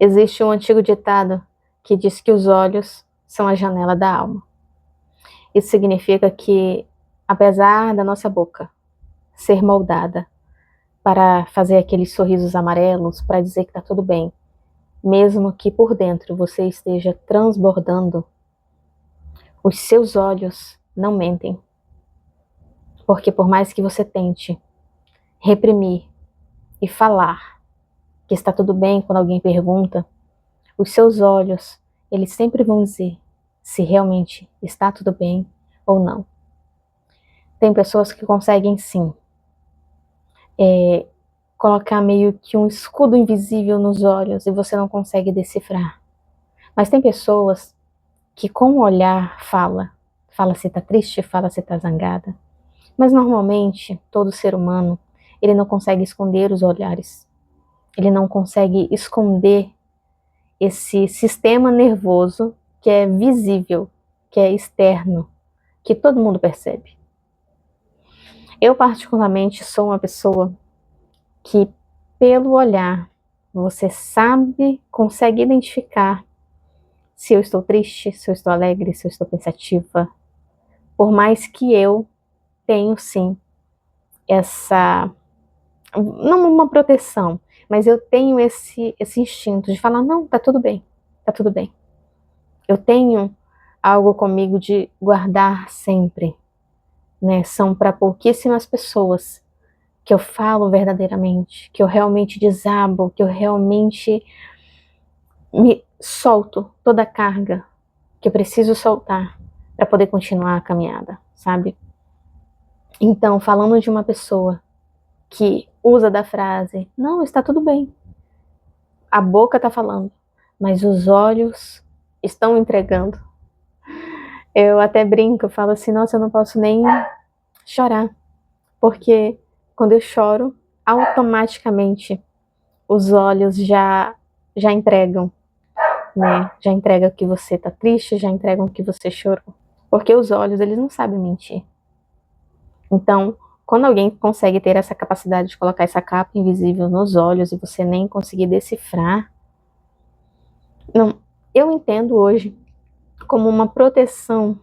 Existe um antigo ditado que diz que os olhos são a janela da alma. Isso significa que, apesar da nossa boca ser moldada para fazer aqueles sorrisos amarelos, para dizer que está tudo bem, mesmo que por dentro você esteja transbordando, os seus olhos não mentem. Porque por mais que você tente reprimir e falar que está tudo bem quando alguém pergunta, os seus olhos, eles sempre vão dizer se realmente está tudo bem ou não. Tem pessoas que conseguem sim colocar meio que um escudo invisível nos olhos e você não consegue decifrar. Mas tem pessoas que com o olhar fala se está triste, fala se está zangada. Mas normalmente todo ser humano, ele não consegue esconder os olhares. Ele não consegue esconder esse sistema nervoso que é visível, que é externo, que todo mundo percebe. Eu particularmente sou uma pessoa que pelo olhar você sabe, consegue identificar se eu estou triste, se eu estou alegre, se eu estou pensativa. Por mais que eu tenho sim essa, não uma proteção, mas eu tenho esse instinto de falar, não, tá tudo bem, tá tudo bem. Eu tenho algo comigo de guardar sempre, né? São para pouquíssimas pessoas que eu falo verdadeiramente, que eu realmente desabo, que eu realmente me solto toda a carga que eu preciso soltar para poder continuar a caminhada, sabe? Então, falando de uma pessoa que usa da frase, não, está tudo bem. A boca está falando, mas os olhos estão entregando. Eu até brinco, eu falo assim, nossa, eu não posso nem chorar, porque quando eu choro, automaticamente os olhos já entregam, né? Já entregam que você está triste, já entregam que você chorou. Porque os olhos, eles não sabem mentir. Então, quando alguém consegue ter essa capacidade de colocar essa capa invisível nos olhos e você nem conseguir decifrar, não, eu entendo hoje como uma proteção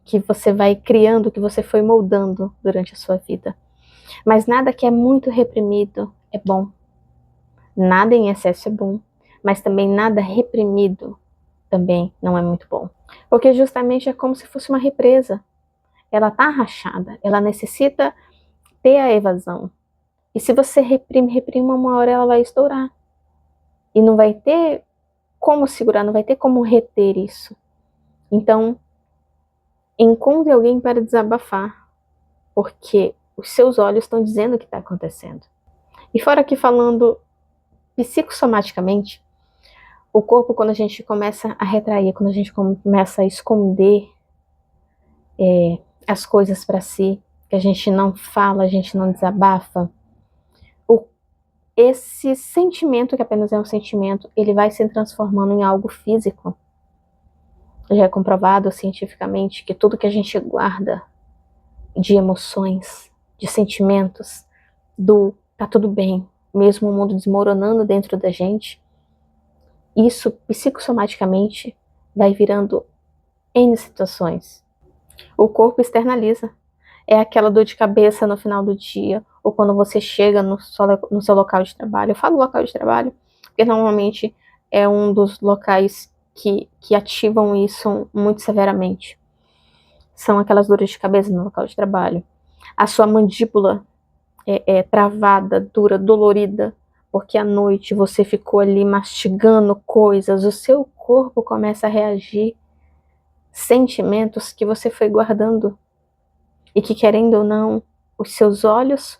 que você vai criando, que você foi moldando durante a sua vida. Mas nada que é muito reprimido é bom. Nada em excesso é bom, mas também nada reprimido também não é muito bom. Porque justamente é como se fosse uma represa. Ela está rachada, ela necessita ter a evasão. E se você reprime, uma hora ela vai estourar. E não vai ter como segurar, não vai ter como reter isso. Então, encontre alguém para desabafar, porque os seus olhos estão dizendo o que está acontecendo. E fora que falando psicossomaticamente, o corpo, quando a gente começa a retrair, quando a gente começa a esconder as coisas para si, que a gente não fala, a gente não desabafa, esse sentimento, que apenas é um sentimento, ele vai se transformando em algo físico. Já é comprovado cientificamente que tudo que a gente guarda de emoções, de sentimentos, do tá tudo bem, mesmo o mundo desmoronando dentro da gente, isso psicossomaticamente vai virando N situações. O corpo externaliza. É aquela dor de cabeça no final do dia, ou quando você chega no seu local de trabalho. Eu falo local de trabalho, porque normalmente é um dos locais que ativam isso muito severamente. São aquelas dores de cabeça no local de trabalho. A sua mandíbula é travada, dura, dolorida, porque à noite você ficou ali mastigando coisas, o seu corpo começa a reagir, sentimentos que você foi guardando e que, querendo ou não, os seus olhos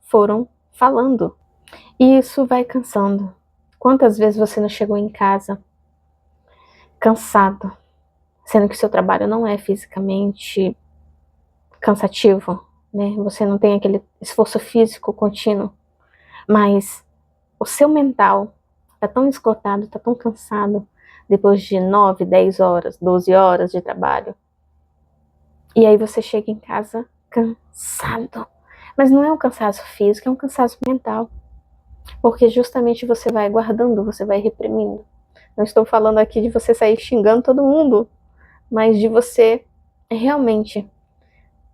foram falando. E isso vai cansando. Quantas vezes você não chegou em casa cansado, sendo que o seu trabalho não é fisicamente cansativo, né? Você não tem aquele esforço físico contínuo, mas o seu mental está tão esgotado, está tão cansado, depois de 9, 10 horas, 12 horas de trabalho. E aí você chega em casa cansado. Mas não é um cansaço físico, é um cansaço mental. Porque justamente você vai guardando, você vai reprimindo. Não estou falando aqui de você sair xingando todo mundo, mas de você realmente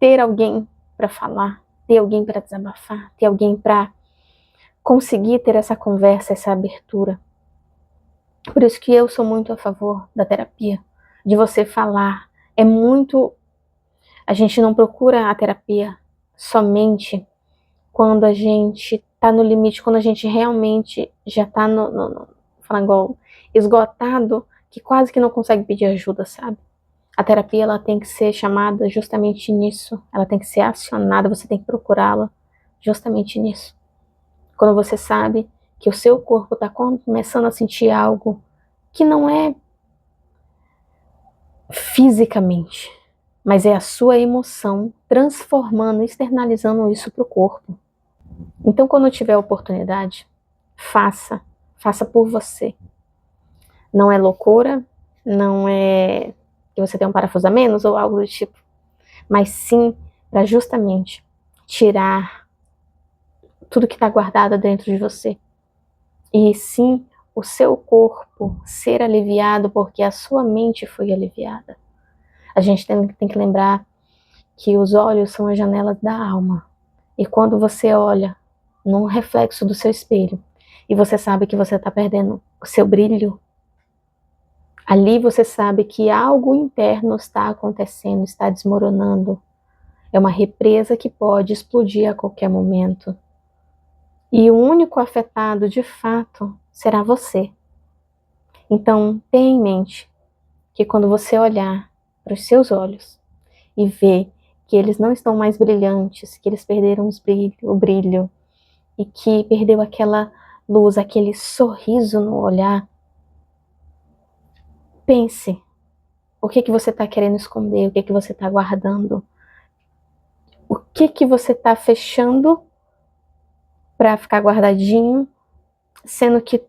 ter alguém para falar, ter alguém para desabafar, ter alguém para conseguir ter essa conversa, essa abertura. Por isso que eu sou muito a favor da terapia, de você falar. É muito. A gente não procura a terapia somente quando a gente tá no limite, quando a gente realmente já tá no frangol esgotado, que quase que não consegue pedir ajuda, sabe? A terapia, ela tem que ser chamada justamente nisso, ela tem que ser acionada, você tem que procurá-la justamente nisso. Quando você sabe que o seu corpo tá começando a sentir algo que não é fisicamente, mas é a sua emoção transformando, externalizando isso pro corpo. Então, quando tiver oportunidade, faça. Faça por você. Não é loucura, não é que você tem um parafuso a menos ou algo do tipo, mas sim para justamente tirar tudo que está guardado dentro de você. E sim o seu corpo ser aliviado porque a sua mente foi aliviada. A gente tem que lembrar que os olhos são as janelas da alma. E quando você olha num reflexo do seu espelho e você sabe que você está perdendo o seu brilho, ali você sabe que algo interno está acontecendo, está desmoronando. É uma represa que pode explodir a qualquer momento. E o único afetado, de fato, será você. Então, tenha em mente que quando você olhar para os seus olhos e ver que eles não estão mais brilhantes, que eles perderam o brilho e que perdeu aquela luz, aquele sorriso no olhar, pense o que você está querendo esconder, o que você está guardando, o que você está fechando para ficar guardadinho, sendo que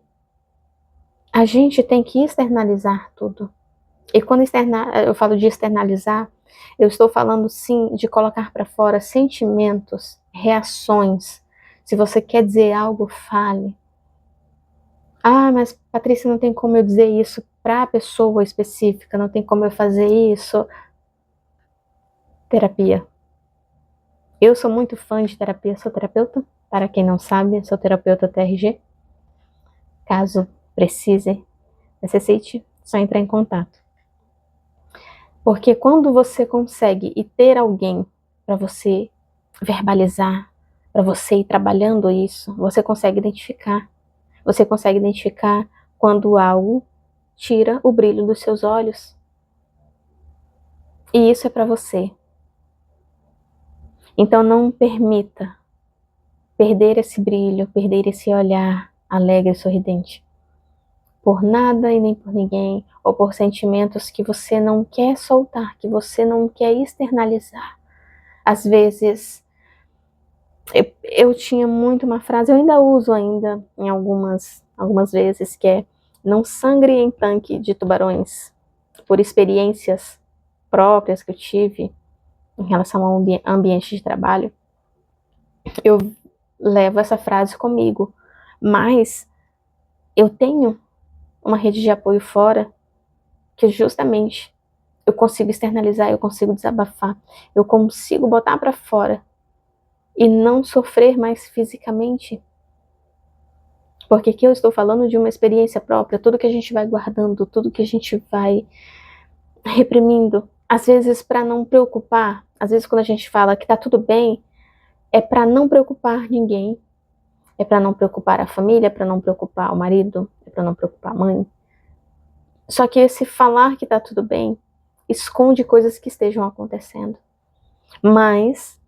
a gente tem que externalizar tudo. E quando eu falo de externalizar, eu estou falando sim de colocar para fora sentimentos, reações. Se você quer dizer algo, fale. Ah, mas Patrícia, não tem como eu dizer isso para a pessoa específica, não tem como eu fazer isso. Terapia. Eu sou muito fã de terapia, sou terapeuta. Para quem não sabe, sou terapeuta TRG. Caso precise, necessite, só entrar em contato. Porque quando você consegue e ter alguém para você verbalizar, para você ir trabalhando isso, você consegue identificar. Você consegue identificar quando algo tira o brilho dos seus olhos. E isso é para você. Então não permita perder esse brilho, perder esse olhar alegre e sorridente. Por nada e nem por ninguém, ou por sentimentos que você não quer soltar, que você não quer externalizar. Às vezes, eu tinha muito uma frase, eu ainda uso ainda em algumas vezes, que é: não sangre em tanque de tubarões. Por experiências próprias que eu tive em relação ao ambiente de trabalho, eu levo essa frase comigo. Mas eu tenho uma rede de apoio fora que justamente eu consigo externalizar, eu consigo desabafar, eu consigo botar para fora e não sofrer mais fisicamente. Porque aqui eu estou falando de uma experiência própria, tudo que a gente vai guardando, tudo que a gente vai reprimindo, às vezes para não preocupar, às vezes quando a gente fala que tá tudo bem, é para não preocupar ninguém, é para não preocupar a família, é para não preocupar o marido, é para não preocupar a mãe. Só que esse falar que tá tudo bem esconde coisas que estejam acontecendo. Mas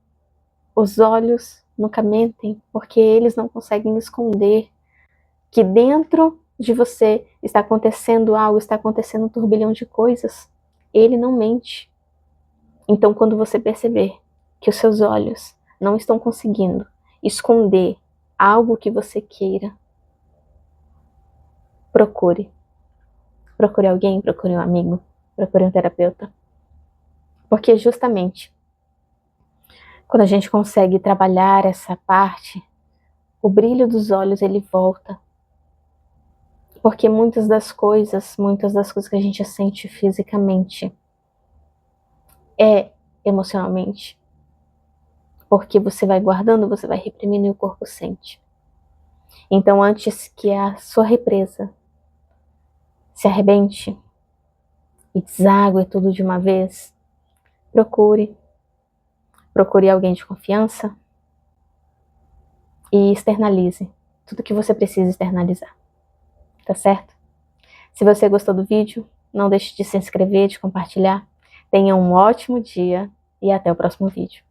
os olhos nunca mentem, porque eles não conseguem esconder que dentro de você está acontecendo algo, está acontecendo um turbilhão de coisas. Ele não mente. Então, quando você perceber que os seus olhos não estão conseguindo esconder algo que você queira, procure. Procure alguém, procure um amigo, procure um terapeuta. Porque justamente quando a gente consegue trabalhar essa parte, o brilho dos olhos ele volta. Porque muitas das coisas que a gente sente fisicamente é emocionalmente. Porque você vai guardando, você vai reprimindo e o corpo sente. Então, antes que a sua represa se arrebente e deságue tudo de uma vez, procure alguém de confiança e externalize tudo que você precisa externalizar. Tá certo? Se você gostou do vídeo, não deixe de se inscrever, de compartilhar. Tenha um ótimo dia e até o próximo vídeo.